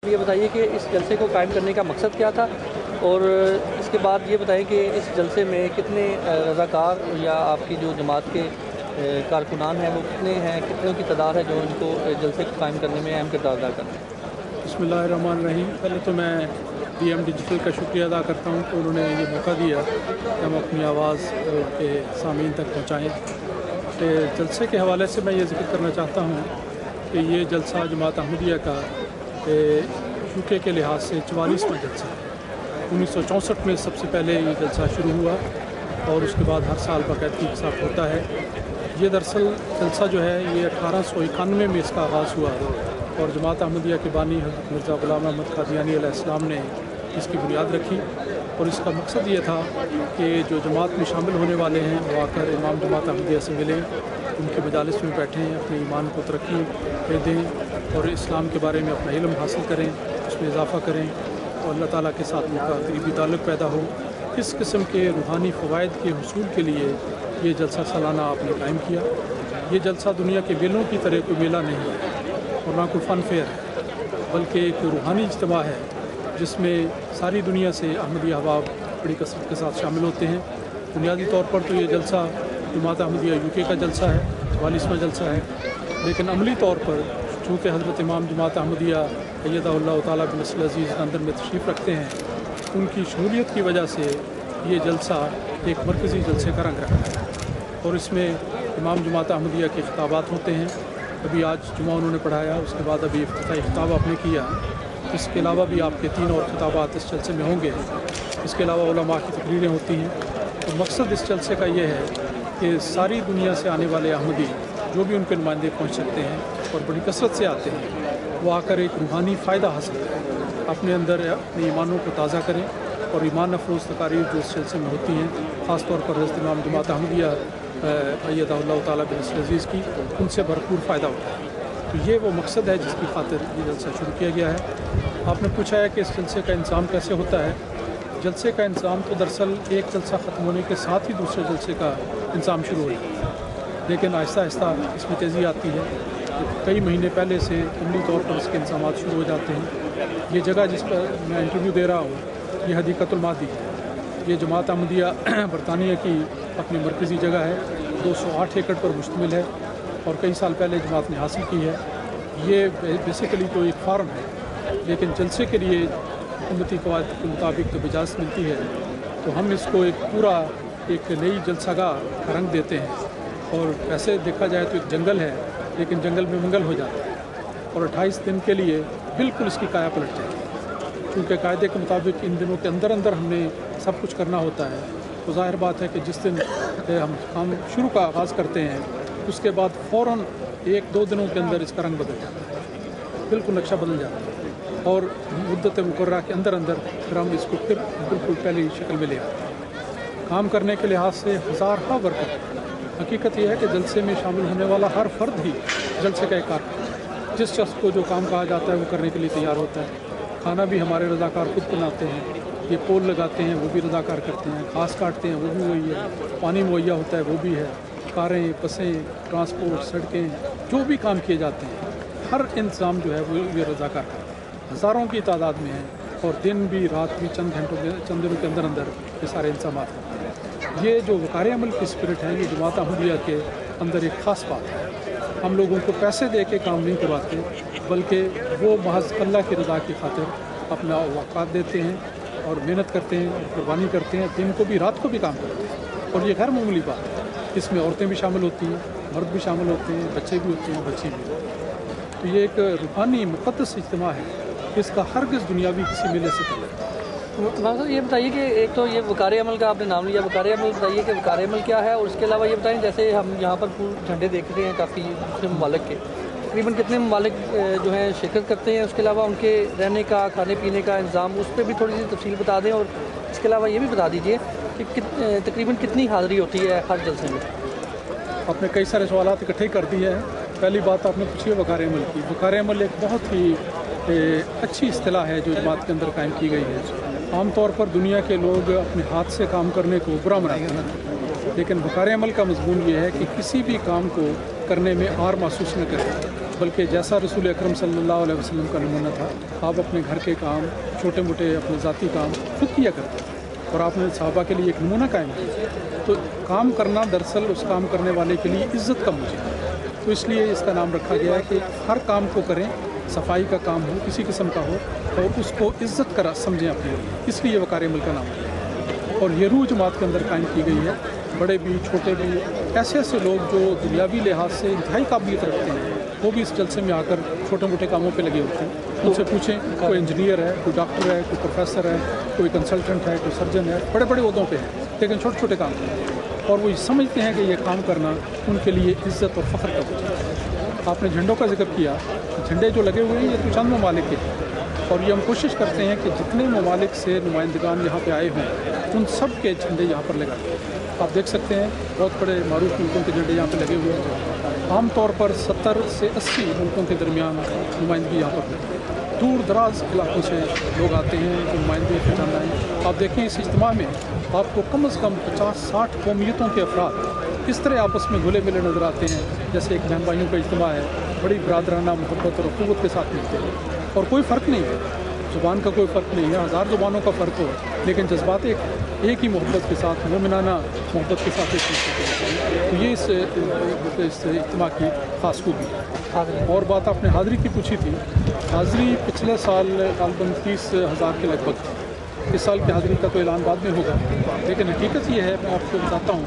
ये बताइए कि इस जलसे को कायम करने का मकसद क्या था, और इसके बाद ये बताएं कि इस जलसे में कितने रज़ाकार या आपकी जो जमात के कारकुनान हैं वो कितने हैं, कितनों की तादाद है जो इनको जलसे को कायम करने में अहम किरदार अदा करते हैं। बिस्मिल्लाहिर्रहमानिर्रहीम। पहले तो मैं DM डिजिटल का शुक्रिया अदा करता हूँ कि उन्होंने ये मौका दिया कि हम अपनी आवाज़ के सामीन तक पहुँचाएँ। कि जलसे के हवाले से मैं ये ज़िक्र करना चाहता हूँ कि ये जलसा जमात अहमदिया का UK के लिहाज से 44वां जलसा है। 1964 में सबसे पहले ये जलसा शुरू हुआ और उसके बाद हर साल बाकायदगी के साथ होता है। ये दरअसल जलसा जो है ये 1891 में इसका आगाज़ हुआ और जमात अहमदिया के बानी हज़रत मिर्ज़ा ग़ुलाम अहमद क़ादियानी अलैहिस्सलाम ने इसकी बुनियाद रखी। और इसका मकसद ये था कि जो जमात में शामिल होने वाले हैं वो आकर इमाम जमात अहमदिया से मिलें, उनके मजालिस में बैठें, अपने ईमान को तरक्की दें और इस्लाम के बारे में अपना इल्म हासिल करें, उसमें इजाफ़ा करें और अल्लाह ताला के साथ उनका करीबी ताल्लुक़ पैदा हो। इस किस्म के रूहानी फ़वाइद के हुसूल के लिए ये जलसा सालाना आपने कायम किया। ये जलसा दुनिया के मेलों की तरह कोई मेला नहीं है और ना कोई फ़न फेयर है, बल्कि एक रूहानी इज्तिमा है जिसमें सारी दुनिया से अहमदी अहबाब बड़ी कसरत के साथ शामिल होते हैं। बुनियादी तौर पर तो ये जलसा जमात अहमदिया UK का जलसा है, 44वां जलसा है, लेकिन अमली तौर पर चूँकि हज़रत इमाम जमात अहमदिया अय्यदहुल्लाह तआला बिनस्रिल अज़ीज़ लंदन में तशरीफ़ रखते हैं, उनकी शमूलियत की वजह से ये जलसा एक मरकज़ी जलसे का रंग रखता है और इसमें इमाम जमात अहमदिया के खिताबात होते हैं। अभी आज जुमा उन्होंने पढ़ाया, उसके बाद अभी इफ्तिताही खिताब आपने किया। इसके अलावा भी आपके 3 और खिताबात इस जलसे में होंगे। इसके अलावा उलमा की तकरीरें होती हैं। तो मकसद इस जलसे का ये है कि सारी दुनिया से आने वाले अहमदी जो भी उनके नुमाइंदे पहुँच सकते हैं और बड़ी कसरत से आते हैं, वो आकर एक रूहानी फ़ायदा हासिल करें, अपने अंदर अपने ईमानों को ताज़ा करें और ईमान अफरोज़ तकारीर जो इस जलसे में होती हैं, ख़ास तौर पर हज़रत इमाम जमात अहमदिया अय्यदहुल्लाह तआला बिनस्रिल अज़ीज़ की, उनसे भरपूर फ़ायदा उठाएं। तो ये वो मकसद है जिसकी खातिर ये जलसा शुरू किया गया है। आपने पूछा है कि इस जलसे का इंतज़ाम कैसे होता है। जलसे का इंतज़ाम तो दरअसल एक जलसा ख़त्म होने के साथ ही दूसरे जलसे का इंतज़ाम शुरू हो जाता है, लेकिन आहिस्ता आहिस्ता इसमें तेज़ी आती है। कई महीने पहले से अमली तौर पर इसके इंतज़ाम शुरू हो जाते हैं। ये जगह जिस पर मैं इंटरव्यू दे रहा हूँ, ये हदीक़तुल मादी है। ये जमात अहमदिया बरतानिया की अपनी मरकज़ी जगह है, 208 एकड़ पर मुश्तमिल है और कई साल पहले जमात ने हासिल की है। ये बेसिकली तो एक फार्म है, लेकिन जलसे के लिए हुकूमती क़वाइद के मुताबिक जब इजाज़त मिलती है तो हम इसको एक पूरा एक नई जलसागाह का रंग देते हैं। और वैसे देखा जाए तो एक जंगल है, लेकिन जंगल में मंगल हो जाता है और 28 दिन के लिए बिल्कुल इसकी काया पलट जाती है। क्योंकि कायदे के मुताबिक इन दिनों के अंदर अंदर हमने सब कुछ करना होता है, तो ज़ाहिर बात है कि जिस दिन हम शुरू का आगाज़ करते हैं उसके बाद फ़ौरन 1-2 दिनों के अंदर इसका रंग बदल जाता है, बिल्कुल नक्शा बदल जाता है और मुद्दत मुकर्ररा के अंदर अंदर फिर हम इसको फिर बिल्कुल पहली शक्ल में ले आते हैं। काम करने के लिहाज से हज़ार वर्कर। हकीकत यह है कि जलसे में शामिल होने वाला हर फर्द ही जलसे का एक कारकुन है। जिस शख्स को जो काम कहा जाता है वो करने के लिए तैयार होता है। खाना भी हमारे रज़ाकार खुद बनाते हैं, ये पोल लगाते हैं वो भी रज़ाकार करते हैं, घास काटते हैं वो भी वही है, पानी मुहैया होता है वो भी है, कारें, बसें, ट्रांसपोर्ट, सड़कें, जो भी काम किए जाते हैं हर इंतज़ाम जो है वो ये रज़ाकार करते हैं। हज़ारों की तादाद में है और दिन भी रात भी चंद दिनों के अंदर अंदर ये सारे इंतज़ाम होते हैं। ये जो वक़ार अमल की स्पिरिट है, ये जमात अहमदिया के अंदर एक ख़ास बात है। हम लोगों को पैसे दे के काम नहीं करवाते, बल्कि वो महज़ अल्लाह की रज़ा की खातिर अपना वक़्त देते हैं और मेहनत करते हैं और कुर्बानी करते हैं, दिन को भी रात को भी काम करते हैं। और ये गैर मामूली बात है। इसमें औरतें भी शामिल होती हैं, मर्द भी शामिल होते हैं, बच्चे भी होते हैं, बच्ची भी होती हैं। तो ये एक रूहानी मुक़द्दस इज्तिमा है, इसका हरगिज़ दुनियावी किसी मेले से कम नहीं। मकसद ये बताइए कि एक तो ये वक़ार अमल का आपने नाम लिया, वक़ार अमल बताइए कि वक़ार अमल क्या है, और इसके अलावा ये बताएं जैसे हम यहाँ पर झंडे देखते हैं काफ़ी दूसरे ममालिक के, तकरीबन कितने ममालिक जो हैं शिरकत करते हैं, उसके अलावा उनके रहने का, खाने पीने का इंतज़ाम, उस पर भी थोड़ी सी तफसील बता दें। और इसके अलावा ये भी बता दीजिए कि तकरीबन कितनी हाज़िरी होती है हर जलसे में। आपने कई सारे सवाल इकट्ठे कर दिए हैं। पहली बात आपने पूछी है वक़ार अमल की। वक़ार अमल एक बहुत ही अच्छी इस्तिलाह है जो जमात के अंदर कायम की गई है। आमतौर पर दुनिया के लोग अपने हाथ से काम करने को बुरा मनाते हैं, लेकिन वक़ार अमल का मज़मून ये है कि किसी भी काम को करने में आर महसूस न करें। बल्कि जैसा रसूल अकरम सल्लल्लाहु अलैहि वसल्लम का नमूना था, आप अपने घर के काम, छोटे मोटे अपने ज़ाती काम खुद किया करते थे और आपने सहाबा के लिए एक नमूना कायम किया। तो काम करना दरअसल उस काम करने वाले के लिए इज़्ज़त का मुझे है, तो इसलिए इसका नाम रखा गया है कि हर काम को करें, सफाई का काम हो, किसी किस्म का हो, और उसको इज़्ज़त करा समझें अपने लिए, इसलिए वकार अमल का नाम है। और ये रूह जमात के अंदर कायम की गई है। बड़े भी छोटे भी ऐसे ऐसे लोग जो दुनियावी लिहाज से इंतहाई काबिलियत रखते हैं, वो भी इस जलसे में आकर छोटे मोटे कामों पे लगे होते हैं। उनसे पूछें, कोई इंजीनियर है, कोई डॉक्टर है, कोई प्रोफेसर है, कोई कंसल्टेंट है, कोई सर्जन है, बड़े बड़े ओहदों पे हैं, लेकिन छोटे छोटे काम करते हैं और वो समझते हैं कि ये काम करना उनके लिए इज़्ज़त और फ़ख्र का वजह है। आपने झंडों का जिक्र किया, झंडे जो लगे हुए हैं ये तो चंद ममालिक के हैं और ये हम कोशिश करते हैं कि जितने ममालिक से नुमाइंदगान यहाँ पे आए हों उन सब के झंडे यहाँ पर लगाते हैं। आप देख सकते हैं बहुत बड़े मारूफ मुल्कों के झंडे यहाँ पे लगे हुए हैं। आम तौर पर 70 से 80 मुल्कों के दरमियान नुमाइंदगी यहाँ पर है। दूर दराज इलाकों से लोग आते हैं जो नुमाइंदगी पहचानना है। आप देखें इस इज्तिमा में आपको कम से कम 50-60 कौमियतों के अफराद इस तरह आपस में घुले मिले नज़र आते हैं जैसे एक बहन भाइयों का इज्तिमा है। बड़ी बरादराना मोहब्बत और अख़ुवत के साथ मिलते हैं और कोई फ़र्क नहीं है, ज़ुबान का कोई फ़र्क नहीं है, हज़ार ज़ुबानों का फ़र्क हो लेकिन जज्बात एक ही मोहब्बत के साथ, मोमिनाना मोहब्बत के साथ एक तो ये इस इज्तिमा की ख़ास खूबी है। और बात आपने हाज़री की पूछी थी, हाज़री पिछले साल तकरीबन 30,000 के लगभग थी। इस साल की हाज़री का तो ऐलान बाद में होगा, लेकिन हकीकत ये है, मैं आपको बताता हूँ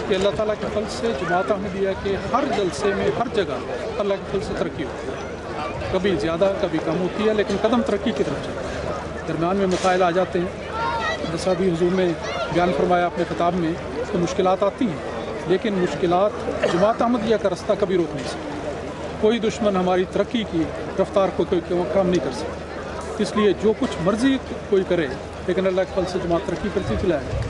कि अल्लाह ताला के फल से जमात अहमदिया के हर जलसे में हर जगह अल्लाह के फल से तरक्की होती है। कभी ज़्यादा कभी कम होती है, लेकिन कदम तरक्की की तरफ चलता है। दरमियान में मसाइल आ जाते हैं, जैसा भी हुजूर ने बयान फरमाया अपने खिताब में, तो मुश्किलात आती हैं, लेकिन मुश्किलात जमात अहमदिया का रास्ता कभी रोक नहीं सकती। कोई दुश्मन हमारी तरक्की की रफ्तार को कोई कम नहीं कर सकता। इसलिए जो कुछ मर्ज़ी कोई करे, लेकिन अल्लाह के फल से जमात तरक्की करती चला है।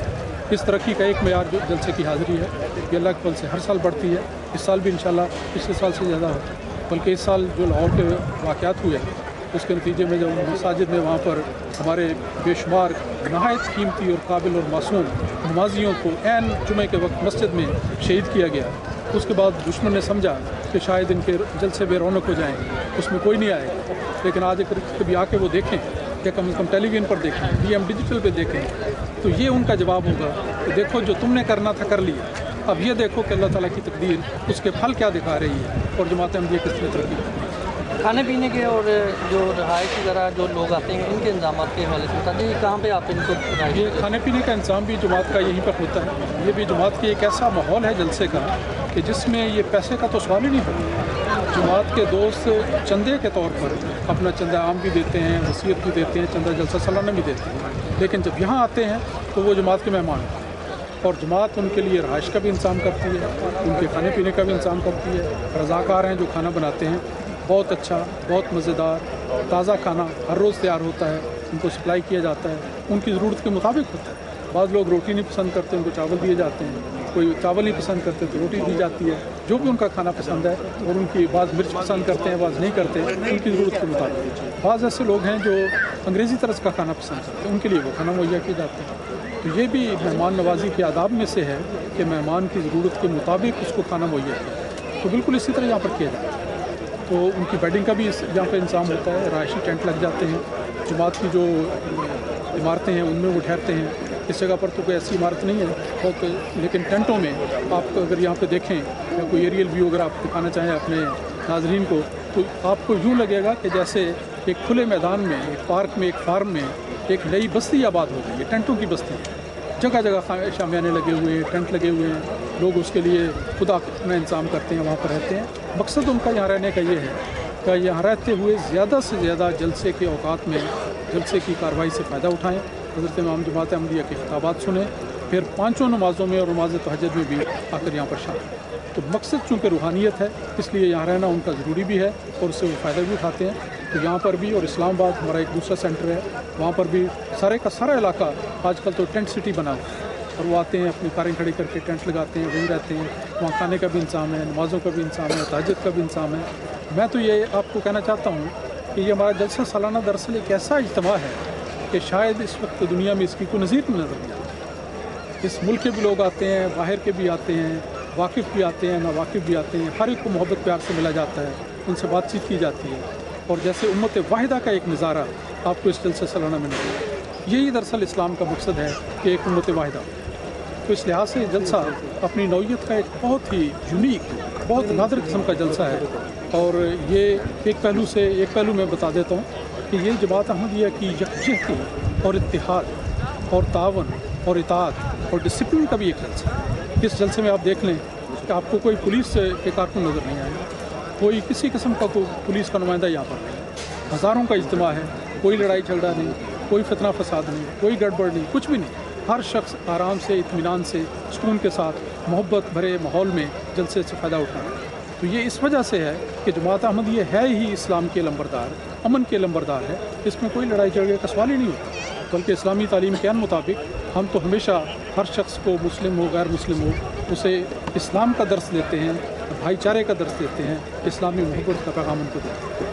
इस तरक्की का एक मयार जो जलसे की हाज़िरी है, ये अल्लाह के फल से हर साल बढ़ती है। इस साल भी इंशाल्लाह पिछले साल से ज़्यादा होता है, बल्कि इस साल जो लाहौर के वाक़यात हुए उसके नतीजे में जब मसाजिद में वहाँ पर हमारे बेशुमार नहायत कीमती और काबिल और मासूम नमाजियों को ऐन जुमे के वक्त मस्जिद में शहीद किया गया, उसके बाद दुश्मन ने समझा कि शायद इनके जलसे बेरौनक हो जाएँ, उसमें कोई नहीं आएगा। लेकिन आज कभी आके वो देखें या कम से कम टेलीविज़न पर देखें, DM डिजिटल पे देखें, तो ये उनका जवाब होगा कि देखो जो तुमने करना था कर लिया, अब ये देखो कि अल्लाह ताला की तकदीर उसके फल क्या दिखा रही है और जमात अहमदिया किस तरह तरक्की कर रही है। खाने पीने के और जो रहायश वगैरह जो लोग आते हैं इनके इंतजाम के हवाले से बता दीजिए, कहाँ पे आप इनको ये खाने पीने का इंतजाम भी जमात का यहीं पर होता है। ये भी जमात की एक ऐसा माहौल है जलसे का कि जिसमें ये पैसे का तो सवाल ही नहीं होता। जमात के दोस्त चंदे के तौर पर अपना चंदा आम भी देते हैं, वसीयत भी देते हैं, चंदा जलसा सालाना भी देते हैं, लेकिन जब यहाँ आते हैं तो वो जमात के मेहमान हैं और जमात उनके लिए रहाइश का भी इंतजाम करती है, उनके खाने पीने का भी इंतजाम करती है। रज़ाकार हैं जो खाना बनाते हैं, बहुत अच्छा, बहुत मज़ेदार, ताज़ा खाना हर रोज़ तैयार होता है, उनको सप्लाई किया जाता है, उनकी ज़रूरत के मुताबिक होता है। बाद लोग रोटी नहीं पसंद करते, उनको चावल दिए जाते हैं, कोई चावल नहीं पसंद करते तो रोटी दी जाती है, जो भी उनका खाना पसंद है। और उनकी बाज़ मिर्च पसंद करते हैं, बाज़ नहीं करते, उनकी ज़रूरत के मुताबिक। बाज़ ऐसे लोग हैं जो अंग्रेज़ी तर्ज का खाना पसंद करते हैं, उनके लिए वो खाना मुहैया किए जाते हैं। तो ये भी मेहमान नवाजी के आदाब में से है कि मेहमान की ज़रूरत के मुताबिक उसको खाना मुहैया किया। तो बिल्कुल इसी तरह यहाँ पर किया जाता है। तो उनकी बेडिंग का भी यहाँ पर इंतजाम होता है, रहायशी टेंट लग जाते हैं। जमात की जो इमारतें हैं उनमें वो ठहरते हैं। इस जगह पर तो कोई ऐसी इमारत नहीं है बहुत, लेकिन टेंटों में आप अगर यहाँ पे देखें या कोई एरियल व्यू अगर आप दिखाना चाहें अपने नाजरीन को, तो आपको यूँ लगेगा कि जैसे एक खुले मैदान में, एक पार्क में, एक फार्म में एक नई बस्ती आबाद हो गई है। टेंटों की बस्ती है, जगह जगह शामियाने लगे हुए हैं, टेंट लगे हुए हैं, लोग उसके लिए खुद अपना इंतजाम करते हैं, वहाँ पर रहते हैं। मकसद उनका यहाँ रहने का ये है कि यहाँ रहते हुए ज़्यादा से ज़्यादा जलसे के औकात में जलसे की कार्रवाई से फ़ायदा उठाएँ, हज़रत इमाम जमात अहमदिया के खिताबात सुने, फिर पाँचों नमाज़ों में और नमाज़ तहज्जुद में भी आकर यहाँ पर शामिल। तो मकसद चूँकि रूहानियत है, इसलिए यहाँ रहना उनका ज़रूरी भी है और उससे वो फ़ायदा भी उठाते हैं। तो यहाँ पर भी, और इस्लामाबाद हमारा एक दूसरा सेंटर है, वहाँ पर भी सारे का सारा इलाका आजकल तो टेंट सिटी बना है और वो आते हैं अपनी कारें खड़ी करके टेंट लगाते हैं, वहीं रहते हैं। वहाँ खाने का भी इंतजाम है, नमाज़ों का भी इंतजाम है, तहज्जुद का भी इंतजाम है। मैं तो ये आपको कहना चाहता हूँ कि ये हमारा जलसा सालाना दरअसल एक ऐसा इज्तिमा है कि शायद इस वक्त दुनिया में इसकी कोई नज़ीर नज़र नहीं आती। इस मुल्क के भी लोग आते हैं, बाहर के भी आते हैं, वाकिफ़ भी आते हैं, नावाकिफ़ भी आते हैं, हर एक को मोहब्बत प्यार से मिला जाता है। उनसे बातचीत की जाती है और जैसे उम्मत वाहिदा का एक नज़ारा आपको इस जलसे सालाना में मिलेगा। यही दरअसल इस्लाम का मकसद है कि एक उम्मत वाहिदा। तो इस लिहाज से जलसा अपनी नौइयत का एक बहुत ही यूनिक, बहुत नादिर किस्म का जलसा है। और ये एक पहलू मैं बता देता हूँ कि ये जमात अहमदिया की यकजहती और इत्तेहाद और तावन और इताअत और डिसिप्लिन का भी एक जलसा है। इस जलसे में आप देख लें कि आपको कोई पुलिस के कारकुन नज़र नहीं आएगा, कोई किसी किस्म का कोई पुलिस का नुमाइंदा यहाँ पर नहीं। हज़ारों का इज्तिमा है, कोई लड़ाई झगड़ा नहीं, कोई फितना फसाद नहीं, कोई गड़बड़ नहीं, कुछ भी नहीं। हर शख्स आराम से, इत्मीनान से, सुकून के साथ मोहब्बत भरे माहौल में जलसे से फ़ायदा उठा रहा है। तो ये इस वजह से है कि जमात अहमदिया है ही इस्लाम के लंबरदार, अमन के लंबरदार है। इसमें कोई लड़ाई झगड़े का सवाल ही नहीं होता, बल्कि इस्लामी तालीम के मुताबिक हम तो हमेशा हर शख्स को, मुस्लिम हो गैर मुस्लिम हो, उसे इस्लाम का दर्स देते हैं, भाईचारे का दर्स देते हैं, इस्लामी मोहब्बत का पैगाम उनको देते हैं।